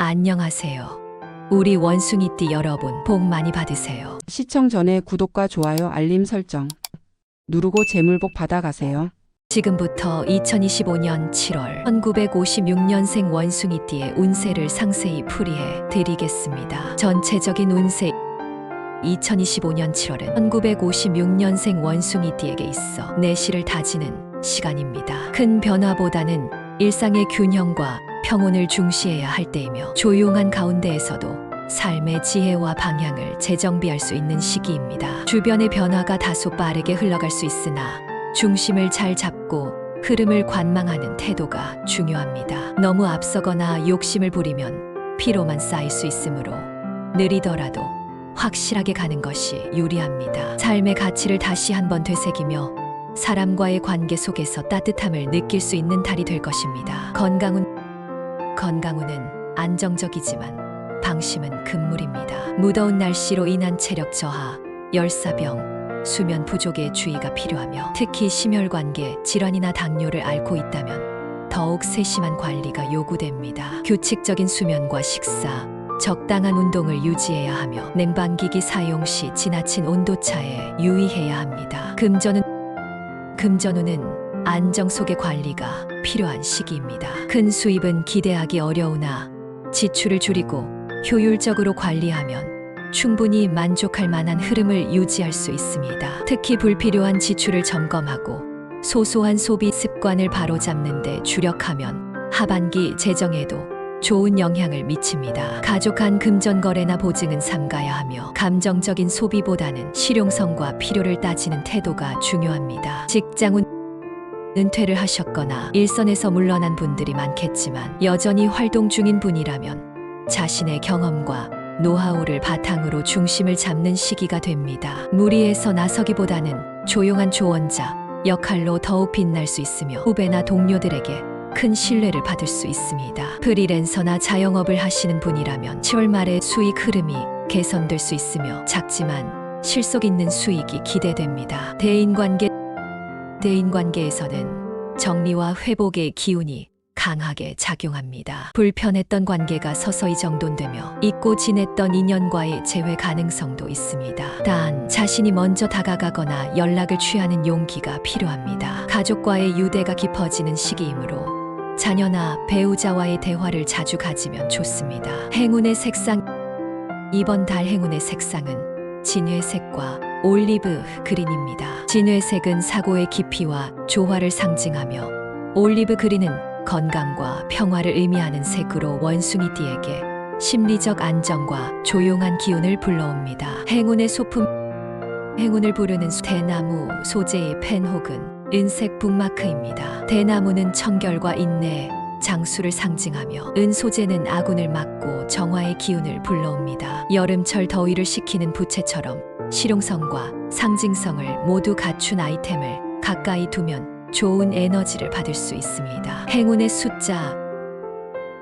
안녕하세요. 우리 원숭이띠 여러분, 복 많이 받으세요. 시청 전에 구독과 좋아요, 알림 설정 누르고 재물복 받아가세요. 지금부터 2025년 7월 1956년생 원숭이띠의 운세를 상세히 풀이해 드리겠습니다. 전체적인 운세 2025년 7월은 1956년생 원숭이띠에게 있어 내실을 다지는 시간입니다. 큰 변화보다는 일상의 균형과 평온을 중시해야 할 때이며 조용한 가운데에서도 삶의 지혜와 방향을 재정비할 수 있는 시기입니다. 주변의 변화가 다소 빠르게 흘러갈 수 있으나 중심을 잘 잡고 흐름을 관망하는 태도가 중요합니다. 너무 앞서거나 욕심을 부리면 피로만 쌓일 수 있으므로 느리더라도 확실하게 가는 것이 유리합니다. 삶의 가치를 다시 한번 되새기며 사람과의 관계 속에서 따뜻함을 느낄 수 있는 달이 될 것입니다. 건강운은 안정적이지만 방심은 금물입니다. 무더운 날씨로 인한 체력 저하, 열사병, 수면 부족에 주의가 필요하며 특히 심혈관계 질환이나 당뇨를 앓고 있다면 더욱 세심한 관리가 요구됩니다. 규칙적인 수면과 식사, 적당한 운동을 유지해야 하며 냉방기기 사용 시 지나친 온도차에 유의해야 합니다. 금전운은 안정 속의 관리가 필요한 시기입니다. 큰 수입은 기대하기 어려우나 지출을 줄이고 효율적으로 관리하면 충분히 만족할 만한 흐름을 유지할 수 있습니다. 특히 불필요한 지출을 점검하고 소소한 소비 습관을 바로잡는 데 주력하면 하반기 재정에도 좋은 영향을 미칩니다. 가족 간 금전 거래나 보증은 삼가야 하며 감정적인 소비보다는 실용성과 필요를 따지는 태도가 중요합니다. 직장운 은퇴를 하셨거나 일선에서 물러난 분들이 많겠지만 여전히 활동 중인 분이라면 자신의 경험과 노하우를 바탕으로 중심을 잡는 시기가 됩니다. 무리해서 나서기보다는 조용한 조언자 역할로 더욱 빛날 수 있으며 후배나 동료들에게 큰 신뢰를 받을 수 있습니다. 프리랜서나 자영업을 하시는 분이라면 7월 말에 수익 흐름이 개선될 수 있으며 작지만 실속 있는 수익이 기대됩니다. 대인관계에서는 정리와 회복의 기운이 강하게 작용합니다. 불편했던 관계가 서서히 정돈되며 잊고 지냈던 인연과의 재회 가능성도 있습니다. 단 자신이 먼저 다가가거나 연락을 취하는 용기가 필요합니다. 가족과의 유대가 깊어지는 시기이므로 자녀나 배우자와의 대화를 자주 가지면 좋습니다. 행운의 색상 이번 달 행운의 색상은 진회색과 올리브 그린입니다. 진회색은 사고의 깊이와 조화를 상징하며 올리브 그린은 건강과 평화를 의미하는 색으로 원숭이띠에게 심리적 안정과 조용한 기운을 불러옵니다. 행운의 소품 행운을 부르는 대나무 소재의 펜 혹은 은색 북마크입니다. 대나무는 청결과 인내, 장수를 상징하며 은 소재는 아군을 막고 정화의 기운을 불러옵니다. 여름철 더위를 식히는 부채처럼 실용성과 상징성을 모두 갖춘 아이템을 가까이 두면 좋은 에너지를 받을 수 있습니다. 행운의 숫자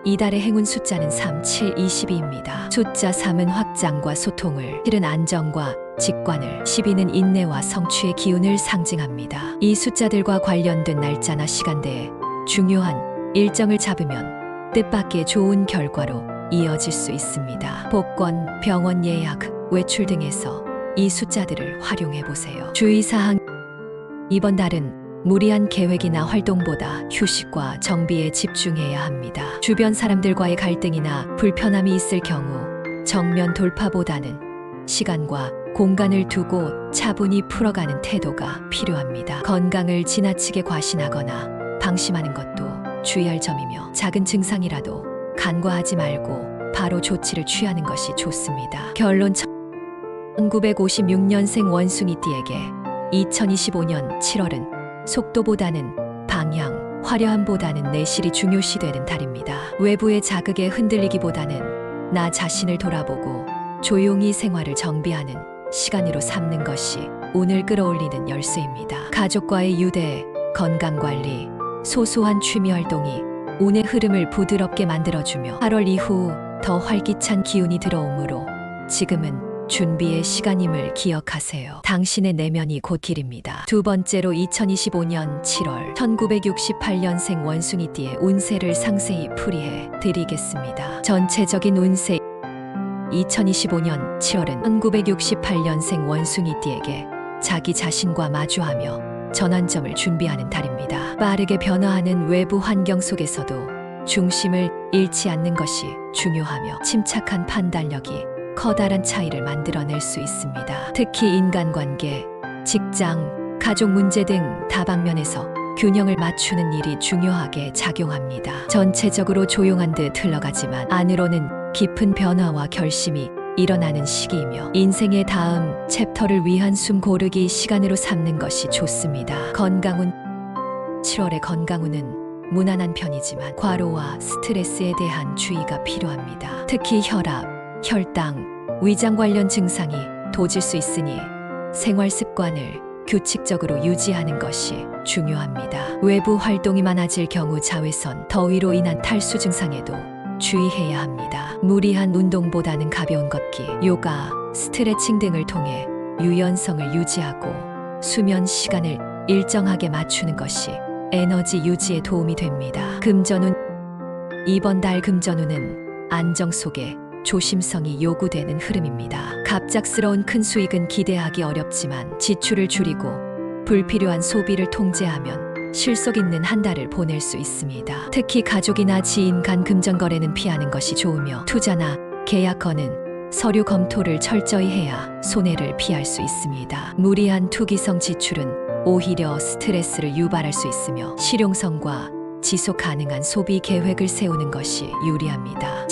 이달의 행운 숫자는 3, 7, 22입니다. 숫자 3은 확장과 소통을, 7은 안정과 직관을, 12는 인내와 성취의 기운을 상징합니다. 이 숫자들과 관련된 날짜나 시간대에 중요한 일정을 잡으면 뜻밖의 좋은 결과로 이어질 수 있습니다. 복권, 병원 예약, 외출 등에서 이 숫자들을 활용해 보세요. 주의사항 이번 달은 무리한 계획이나 활동보다 휴식과 정비에 집중해야 합니다. 주변 사람들과의 갈등이나 불편함이 있을 경우 정면 돌파보다는 시간과 공간을 두고 차분히 풀어가는 태도가 필요합니다. 건강을 지나치게 과신하거나 방심하는 것도 주의할 점이며 작은 증상이라도 간과하지 말고 바로 조치를 취하는 것이 좋습니다. 결론 1956년생 원숭이띠에게 2025년 7월은 속도보다는 방향, 화려함보다는 내실이 중요시되는 달입니다. 외부의 자극에 흔들리기보다는 나 자신을 돌아보고 조용히 생활을 정비하는 시간으로 삼는 것이 운을 끌어올리는 열쇠입니다. 가족과의 유대, 건강관리, 소소한 취미활동이 운의 흐름을 부드럽게 만들어주며 8월 이후 더 활기찬 기운이 들어오므로 지금은 준비의 시간임을 기억하세요. 당신의 내면이 곧 길입니다. 두 번째로 2025년 7월 1968년생 원숭이띠의 운세를 상세히 풀이해 드리겠습니다. 전체적인 운세 2025년 7월은 1968년생 원숭이띠에게 자기 자신과 마주하며 전환점을 준비하는 달입니다. 빠르게 변화하는 외부 환경 속에서도 중심을 잃지 않는 것이 중요하며 침착한 판단력이 커다란 차이를 만들어낼 수 있습니다. 특히 인간관계, 직장, 가족 문제 등 다방면에서 균형을 맞추는 일이 중요하게 작용합니다. 전체적으로 조용한 듯 흘러가지만 안으로는 깊은 변화와 결심이 일어나는 시기이며 인생의 다음 챕터를 위한 숨 고르기 시간으로 삼는 것이 좋습니다. 건강운 7월의 건강운은 무난한 편이지만 과로와 스트레스에 대한 주의가 필요합니다. 특히 혈압, 혈당, 위장 관련 증상이 도질 수 있으니 생활 습관을 규칙적으로 유지하는 것이 중요합니다. 외부 활동이 많아질 경우 자외선, 더위로 인한 탈수 증상에도 주의해야 합니다. 무리한 운동보다는 가벼운 걷기, 요가, 스트레칭 등을 통해 유연성을 유지하고 수면 시간을 일정하게 맞추는 것이 에너지 유지에 도움이 됩니다. 금전운 이번 달 금전운은 안정 속에 조심성이 요구되는 흐름입니다. 갑작스러운 큰 수익은 기대하기 어렵지만 지출을 줄이고 불필요한 소비를 통제하면 실속 있는 한 달을 보낼 수 있습니다. 특히 가족이나 지인 간 금전 거래는 피하는 것이 좋으며 투자나 계약 거는 서류 검토를 철저히 해야 손해를 피할 수 있습니다. 무리한 투기성 지출은 오히려 스트레스를 유발할 수 있으며 실용성과 지속 가능한 소비 계획을 세우는 것이 유리합니다.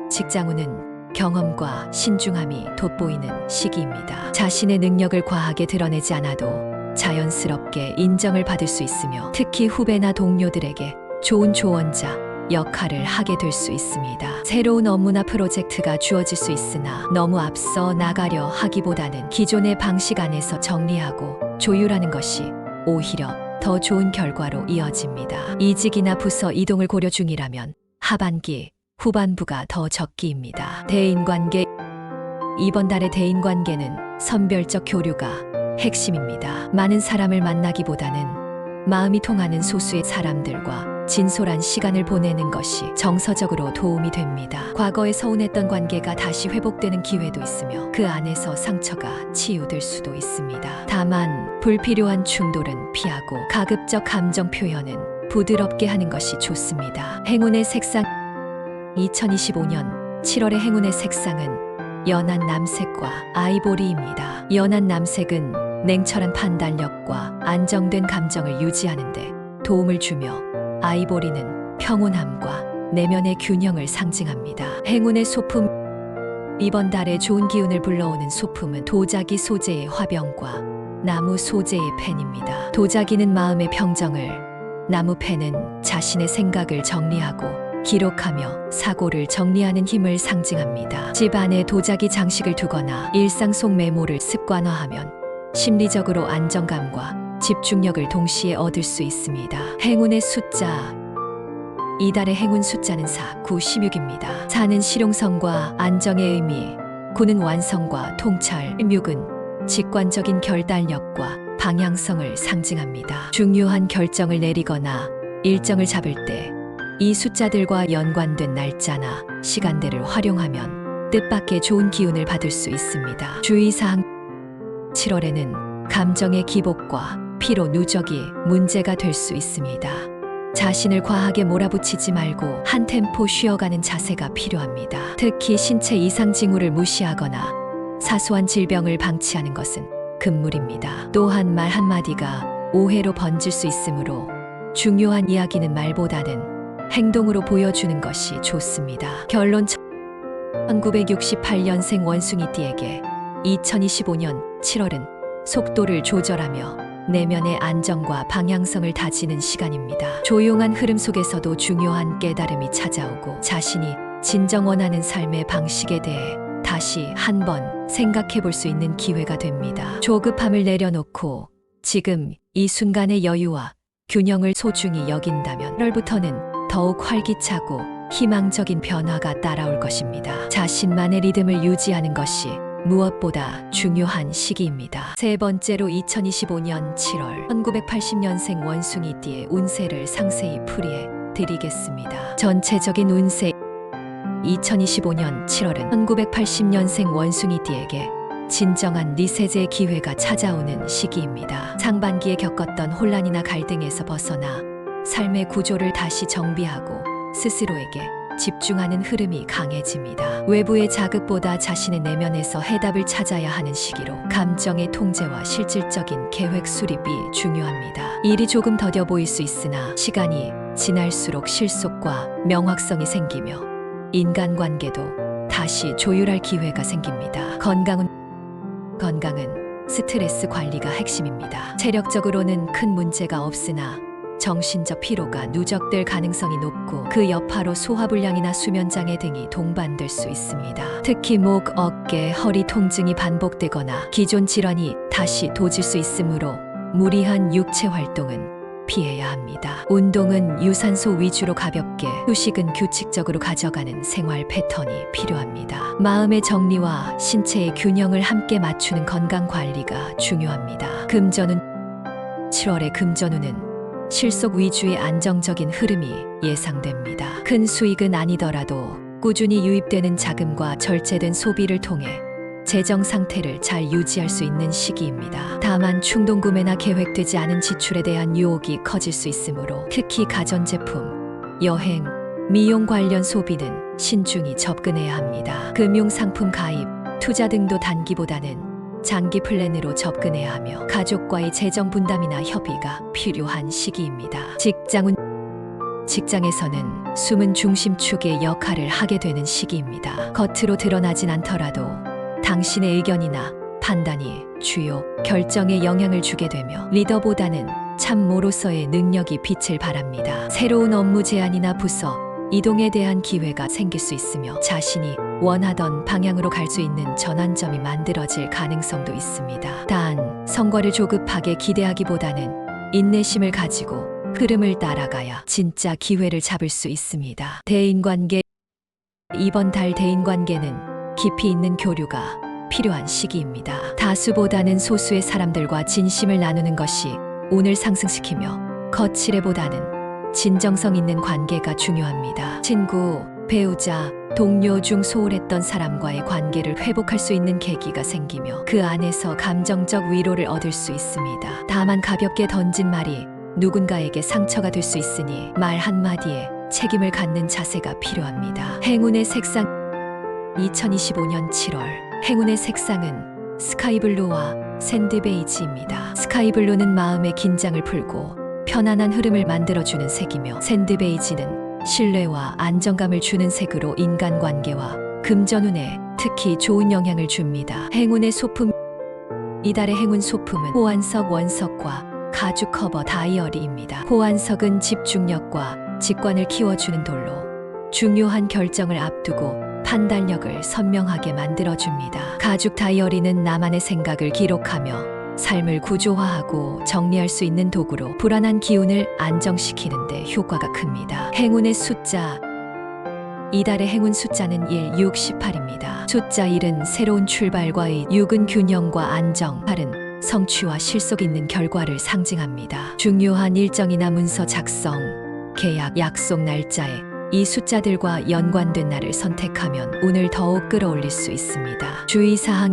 직장운은 경험과 신중함이 돋보이는 시기입니다. 자신의 능력을 과하게 드러내지 않아도 자연스럽게 인정을 받을 수 있으며 특히 후배나 동료들에게 좋은 조언자 역할을 하게 될 수 있습니다. 새로운 업무나 프로젝트가 주어질 수 있으나 너무 앞서 나가려 하기보다는 기존의 방식 안에서 정리하고 조율하는 것이 오히려 더 좋은 결과로 이어집니다. 이직이나 부서 이동을 고려 중이라면 하반기, 후반부가 더 적기입니다. 대인관계 이번 달의 대인관계는 선별적 교류가 핵심입니다. 많은 사람을 만나기보다는 마음이 통하는 소수의 사람들과 진솔한 시간을 보내는 것이 정서적으로 도움이 됩니다. 과거에 서운했던 관계가 다시 회복되는 기회도 있으며 그 안에서 상처가 치유될 수도 있습니다. 다만 불필요한 충돌은 피하고 가급적 감정 표현은 부드럽게 하는 것이 좋습니다. 행운의 색상 2025년 7월의 행운의 색상은 연한 남색과 아이보리입니다. 연한 남색은 냉철한 판단력과 안정된 감정을 유지하는 데 도움을 주며 아이보리는 평온함과 내면의 균형을 상징합니다. 행운의 소품 이번 달에 좋은 기운을 불러오는 소품은 도자기 소재의 화병과 나무 소재의 펜입니다. 도자기는 마음의 평정을, 나무 펜은 자신의 생각을 정리하고 기록하며 사고를 정리하는 힘을 상징합니다. 집 안에 도자기 장식을 두거나 일상 속 메모를 습관화하면 심리적으로 안정감과 집중력을 동시에 얻을 수 있습니다. 행운의 숫자 이달의 행운 숫자는 4, 9, 16입니다. 4는 실용성과 안정의 의미, 9는 완성과 통찰, 6은 직관적인 결단력과 방향성을 상징합니다. 중요한 결정을 내리거나 일정을 잡을 때 이 숫자들과 연관된 날짜나 시간대를 활용하면 뜻밖의 좋은 기운을 받을 수 있습니다. 주의사항 7월에는 감정의 기복과 피로 누적이 문제가 될 수 있습니다. 자신을 과하게 몰아붙이지 말고 한 템포 쉬어가는 자세가 필요합니다. 특히 신체 이상 징후를 무시하거나 사소한 질병을 방치하는 것은 금물입니다. 또한 말 한마디가 오해로 번질 수 있으므로 중요한 이야기는 말보다는 행동으로 보여주는 것이 좋습니다. 결론 1968년생 원숭이띠에게 2025년 7월은 속도를 조절하며 내면의 안정과 방향성을 다지는 시간입니다. 조용한 흐름 속에서도 중요한 깨달음이 찾아오고 자신이 진정 원하는 삶의 방식에 대해 다시 한번 생각해 볼 수 있는 기회가 됩니다. 조급함을 내려놓고 지금 이 순간의 여유와 균형을 소중히 여긴다면 8월부터는 더욱 활기차고 희망적인 변화가 따라올 것입니다. 자신만의 리듬을 유지하는 것이 무엇보다 중요한 시기입니다. 세 번째로 2025년 7월 1980년생 원숭이띠의 운세를 상세히 풀이해 드리겠습니다. 전체적인 운세 2025년 7월은 1980년생 원숭이띠에게 진정한 리세제의 기회가 찾아오는 시기입니다. 상반기에 겪었던 혼란이나 갈등에서 벗어나 삶의 구조를 다시 정비하고 스스로에게 집중하는 흐름이 강해집니다. 외부의 자극보다 자신의 내면에서 해답을 찾아야 하는 시기로 감정의 통제와 실질적인 계획 수립이 중요합니다. 일이 조금 더뎌 보일 수 있으나 시간이 지날수록 실속과 명확성이 생기며 인간관계도 다시 조율할 기회가 생깁니다. 건강은 스트레스 관리가 핵심입니다. 체력적으로는 큰 문제가 없으나 정신적 피로가 누적될 가능성이 높고 그 여파로 소화불량이나 수면장애 등이 동반될 수 있습니다. 특히 목, 어깨, 허리 통증이 반복되거나 기존 질환이 다시 도질 수 있으므로 무리한 육체 활동은 피해야 합니다. 운동은 유산소 위주로 가볍게, 휴식은 규칙적으로 가져가는 생활 패턴이 필요합니다. 마음의 정리와 신체의 균형을 함께 맞추는 건강 관리가 중요합니다. 금전운 7월의 금전운은 실속 위주의 안정적인 흐름이 예상됩니다. 큰 수익은 아니더라도 꾸준히 유입되는 자금과 절제된 소비를 통해 재정 상태를 잘 유지할 수 있는 시기입니다. 다만 충동구매나 계획되지 않은 지출에 대한 유혹이 커질 수 있으므로 특히 가전제품, 여행, 미용 관련 소비는 신중히 접근해야 합니다. 금융상품 가입, 투자 등도 단기보다는 장기 플랜으로 접근해야 하며 가족과의 재정 분담이나 협의가 필요한 시기입니다. 직장에서는 숨은 중심축의 역할을 하게 되는 시기입니다. 겉으로 드러나진 않더라도 당신의 의견이나 판단이 주요 결정에 영향을 주게 되며 리더보다는 참모로서의 능력이 빛을 발합니다. 새로운 업무 제안이나 부서, 이동에 대한 기회가 생길 수 있으며 자신이 원하던 방향으로 갈 수 있는 전환점이 만들어질 가능성도 있습니다. 단, 성과를 조급하게 기대하기보다는 인내심을 가지고 흐름을 따라가야 진짜 기회를 잡을 수 있습니다. 대인관계 이번 달 대인관계는 깊이 있는 교류가 필요한 시기입니다. 다수보다는 소수의 사람들과 진심을 나누는 것이 운을 상승시키며 거칠애보다는 진정성 있는 관계가 중요합니다. 친구, 배우자, 동료 중 소홀했던 사람과의 관계를 회복할 수 있는 계기가 생기며 그 안에서 감정적 위로를 얻을 수 있습니다. 다만 가볍게 던진 말이 누군가에게 상처가 될 수 있으니 말 한마디에 책임을 갖는 자세가 필요합니다. 행운의 색상 2025년 7월 행운의 색상은 스카이블루와 샌드베이지입니다. 스카이블루는 마음의 긴장을 풀고 편안한 흐름을 만들어주는 색이며 샌드베이지는 신뢰와 안정감을 주는 색으로 인간관계와 금전운에 특히 좋은 영향을 줍니다. 행운의 소품 이달의 행운 소품은 호환석 원석과 가죽 커버 다이어리입니다. 호환석은 집중력과 직관을 키워주는 돌로 중요한 결정을 앞두고 판단력을 선명하게 만들어줍니다. 가죽 다이어리는 나만의 생각을 기록하며 삶을 구조화하고 정리할 수 있는 도구로 불안한 기운을 안정시키는 데 효과가 큽니다. 행운의 숫자 이달의 행운 숫자는 1, 6, 18입니다. 숫자 1은 새로운 출발과의 6은 균형과 안정, 8은 성취와 실속 있는 결과를 상징합니다. 중요한 일정이나 문서 작성, 계약, 약속 날짜에 이 숫자들과 연관된 날을 선택하면 운을 더욱 끌어올릴 수 있습니다. 주의사항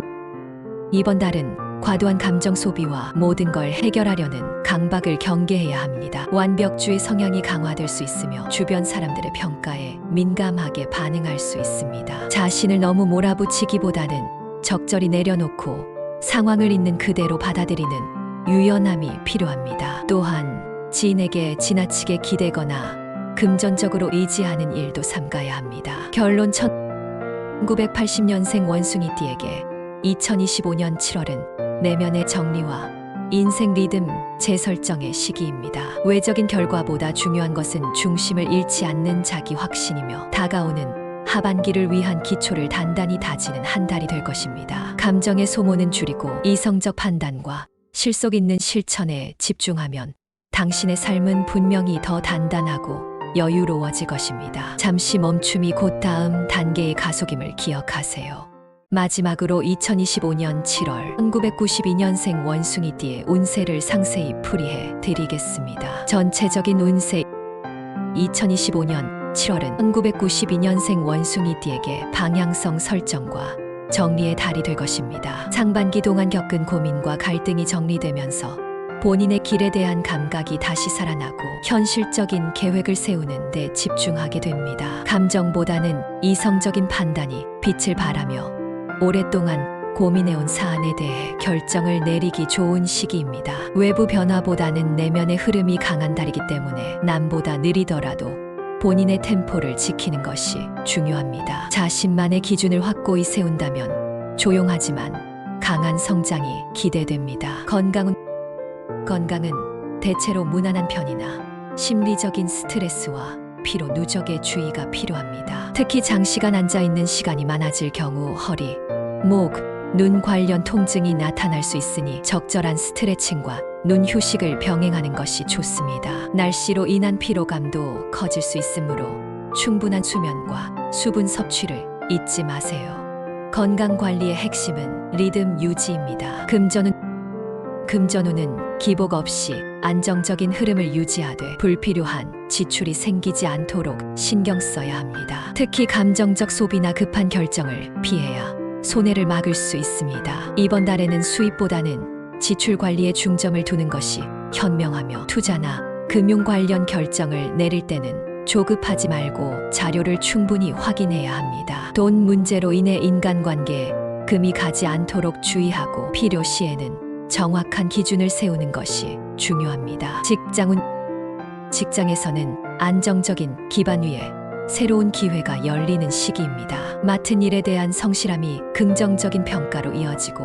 이번 달은 과도한 감정 소비와 모든 걸 해결하려는 강박을 경계해야 합니다. 완벽주의 성향이 강화될 수 있으며 주변 사람들의 평가에 민감하게 반응할 수 있습니다. 자신을 너무 몰아붙이기보다는 적절히 내려놓고 상황을 있는 그대로 받아들이는 유연함이 필요합니다. 또한 지인에게 지나치게 기대거나 금전적으로 의지하는 일도 삼가야 합니다. 결론 1980년생 원숭이띠에게 2025년 7월은 내면의 정리와 인생 리듬 재설정의 시기입니다. 외적인 결과보다 중요한 것은 중심을 잃지 않는 자기 확신이며 다가오는 하반기를 위한 기초를 단단히 다지는 한 달이 될 것입니다. 감정의 소모는 줄이고 이성적 판단과 실속 있는 실천에 집중하면 당신의 삶은 분명히 더 단단하고 여유로워질 것입니다. 잠시 멈춤이 곧 다음 단계의 가속임을 기억하세요. 마지막으로 2025년 7월 1992년생 원숭이띠의 운세를 상세히 풀이해 드리겠습니다. 전체적인 운세 2025년 7월은 1992년생 원숭이띠에게 방향성 설정과 정리의 달이 될 것입니다. 상반기 동안 겪은 고민과 갈등이 정리되면서 본인의 길에 대한 감각이 다시 살아나고 현실적인 계획을 세우는 데 집중하게 됩니다. 감정보다는 이성적인 판단이 빛을 발하며 오랫동안 고민해온 사안에 대해 결정을 내리기 좋은 시기입니다. 외부 변화보다는 내면의 흐름이 강한 달이기 때문에 남보다 느리더라도 본인의 템포를 지키는 것이 중요합니다. 자신만의 기준을 확고히 세운다면 조용하지만 강한 성장이 기대됩니다. 건강은 대체로 무난한 편이나 심리적인 스트레스와 피로 누적에 주의가 필요합니다. 특히 장시간 앉아있는 시간이 많아질 경우 허리, 목, 눈 관련 통증이 나타날 수 있으니 적절한 스트레칭과 눈 휴식을 병행하는 것이 좋습니다. 날씨로 인한 피로감도 커질 수 있으므로 충분한 수면과 수분 섭취를 잊지 마세요. 건강 관리의 핵심은 리듬 유지입니다. 금전운은 기복 없이 안정적인 흐름을 유지하되 불필요한 지출이 생기지 않도록 신경 써야 합니다. 특히 감정적 소비나 급한 결정을 피해야 손해를 막을 수 있습니다. 이번 달에는 수입보다는 지출 관리에 중점을 두는 것이 현명하며 투자나 금융 관련 결정을 내릴 때는 조급하지 말고 자료를 충분히 확인해야 합니다. 돈 문제로 인해 인간관계에 금이 가지 않도록 주의하고 필요시에는 정확한 기준을 세우는 것이 중요합니다. 직장에서는 안정적인 기반 위에 새로운 기회가 열리는 시기입니다. 맡은 일에 대한 성실함이 긍정적인 평가로 이어지고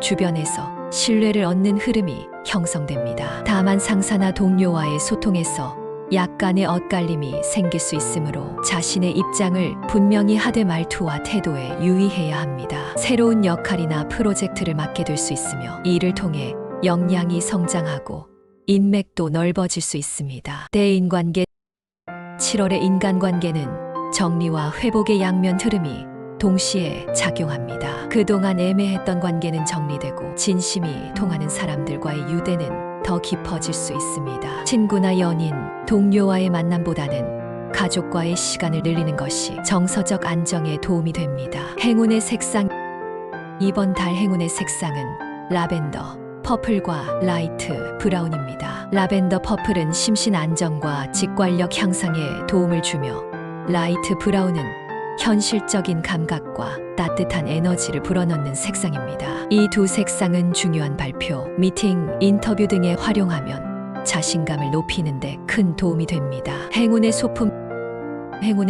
주변에서 신뢰를 얻는 흐름이 형성됩니다. 다만 상사나 동료와의 소통에서 약간의 엇갈림이 생길 수 있으므로 자신의 입장을 분명히 하되 말투와 태도에 유의해야 합니다. 새로운 역할이나 프로젝트를 맡게 될 수 있으며 이를 통해 역량이 성장하고 인맥도 넓어질 수 있습니다. 대인관계 7월의 인간관계는 정리와 회복의 양면 흐름이 동시에 작용합니다. 그동안 애매했던 관계는 정리되고 진심이 통하는 사람들과의 유대는 더 깊어질 수 있습니다. 친구나 연인, 동료와의 만남보다는 가족과의 시간을 늘리는 것이 정서적 안정에 도움이 됩니다. 행운의 색상 이번 달 행운의 색상은 라벤더, 퍼플과 라이트 브라운입니다. 라벤더 퍼플은 심신 안정과 직관력 향상에 도움을 주며 라이트 브라운은 현실적인 감각과 따뜻한 에너지를 불어넣는 색상입니다. 이 두 색상은 중요한 발표, 미팅, 인터뷰 등에 활용하면 자신감을 높이는 데 큰 도움이 됩니다. 행운의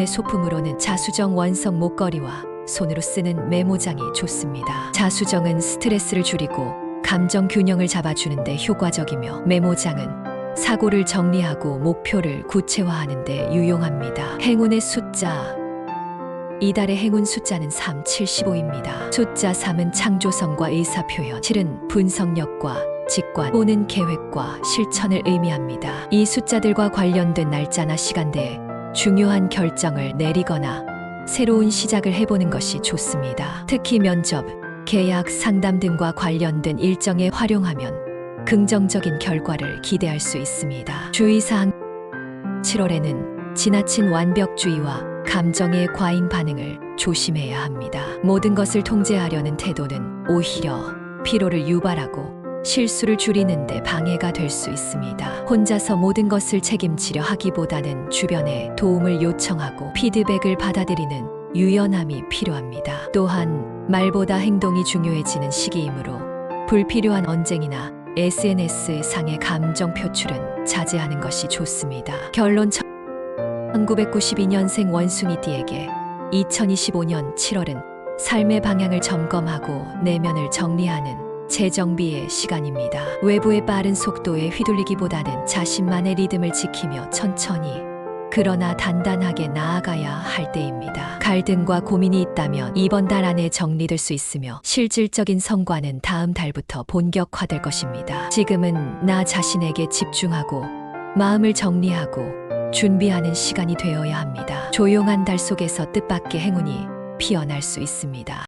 소품으로는 자수정 원석 목걸이와 손으로 쓰는 메모장이 좋습니다. 자수정은 스트레스를 줄이고 감정 균형을 잡아주는 데 효과적이며 메모장은 사고를 정리하고 목표를 구체화하는 데 유용합니다. 행운의 숫자 이달의 행운 숫자는 3, 75입니다. 숫자 3은 창조성과 의사표현, 7은 분석력과 직관 또는 계획과 실천을 의미합니다. 이 숫자들과 관련된 날짜나 시간대에 중요한 결정을 내리거나 새로운 시작을 해보는 것이 좋습니다. 특히 면접, 계약, 상담 등과 관련된 일정에 활용하면 긍정적인 결과를 기대할 수 있습니다. 주의사항 7월에는 지나친 완벽주의와 감정의 과잉 반응을 조심해야 합니다. 모든 것을 통제하려는 태도는 오히려 피로를 유발하고 실수를 줄이는 데 방해가 될 수 있습니다. 혼자서 모든 것을 책임지려 하기보다는 주변에 도움을 요청하고 피드백을 받아들이는 유연함이 필요합니다. 또한 말보다 행동이 중요해지는 시기이므로 불필요한 언쟁이나 SNS상의 감정 표출은 자제하는 것이 좋습니다. 결론 1992년생 원숭이띠에게 2025년 7월은 삶의 방향을 점검하고 내면을 정리하는 재정비의 시간입니다. 외부의 빠른 속도에 휘둘리기보다는 자신만의 리듬을 지키며 천천히 그러나 단단하게 나아가야 할 때입니다. 갈등과 고민이 있다면 이번 달 안에 정리될 수 있으며 실질적인 성과는 다음 달부터 본격화될 것입니다. 지금은 나 자신에게 집중하고 마음을 정리하고 준비하는 시간이 되어야 합니다. 조용한 달 속에서 뜻밖의 행운이 피어날 수 있습니다.